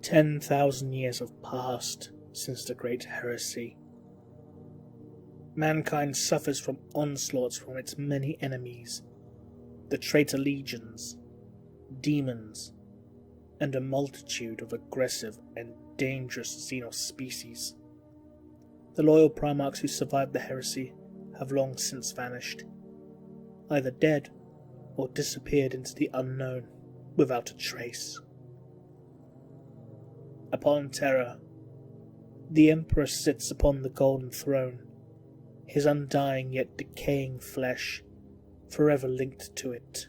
10,000 years have passed since the Great Heresy. Mankind suffers from onslaughts from its many enemies, the traitor legions, demons, and a multitude of aggressive and dangerous xenos species. The loyal Primarchs who survived the heresy have long since vanished, either dead or disappeared into the unknown without a trace. Upon Terra, the Emperor sits upon the golden throne, his undying yet decaying flesh forever linked to it.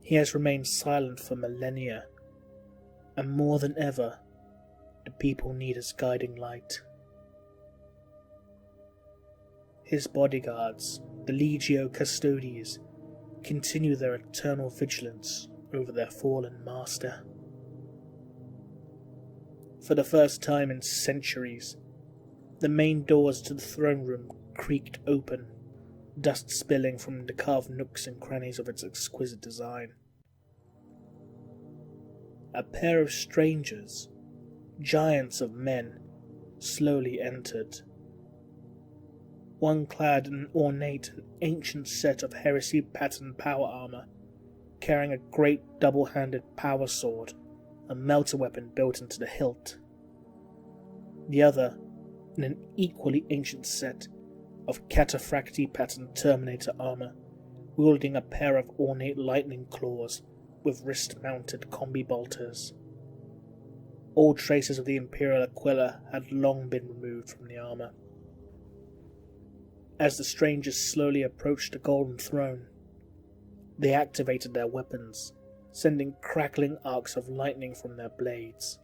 He has remained silent for millennia, and more than ever, the people need his guiding light. His bodyguards, the Legio Custodes, continue their eternal vigilance over their fallen master. For the first time in centuries, the main doors to the throne room creaked open, dust spilling from the carved nooks and crannies of its exquisite design. A pair of strangers, giants of men, slowly entered. One clad in an ornate and ancient set of heresy-patterned power armor, carrying a great double-handed power sword, a melter weapon built into the hilt. The other, in an equally ancient set of cataphracti-patterned Terminator armor, wielding a pair of ornate lightning claws with wrist-mounted combi bolters. All traces of the Imperial Aquila had long been removed from the armor. As the strangers slowly approached the Golden Throne, they activated their weapons, sending crackling arcs of lightning from their blades.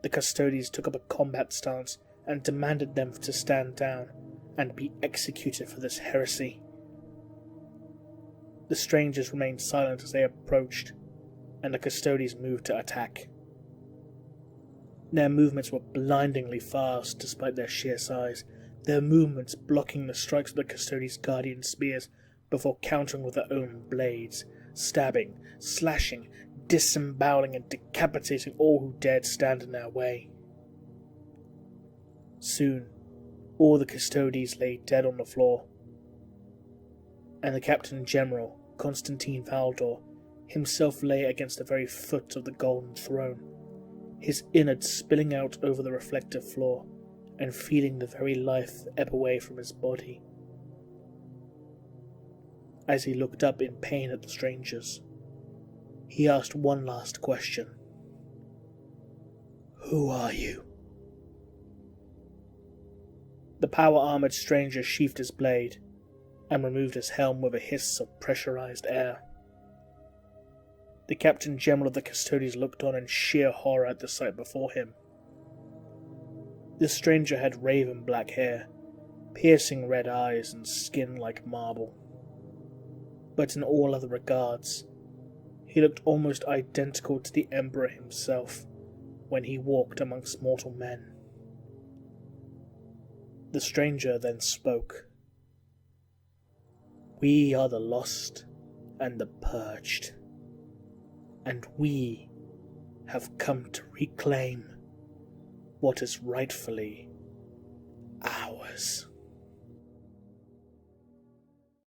The Custodes took up a combat stance and demanded them to stand down and be executed for this heresy. The strangers remained silent as they approached, and the Custodes moved to attack. Their movements were blindingly fast despite their sheer size, their movements blocking the strikes of the Custodes' guardian spears before countering with their own blades, stabbing, slashing, disemboweling and decapitating all who dared stand in their way. Soon, all the Custodes lay dead on the floor, and the Captain General, Constantine Valdor, himself lay against the very foot of the Golden Throne, his innards spilling out over the reflective floor and feeling the very life ebb away from his body. As he looked up in pain at the strangers, he asked one last question. "Who are you?" The power-armored stranger sheathed his blade and removed his helm with a hiss of pressurized air. The Captain General of the Custodes looked on in sheer horror at the sight before him. The stranger had raven black hair, piercing red eyes, and skin like marble. But in all other regards, he looked almost identical to the Emperor himself when he walked amongst mortal men. The stranger then spoke. "We are the lost and the purged, and we have come to reclaim what is rightfully ours."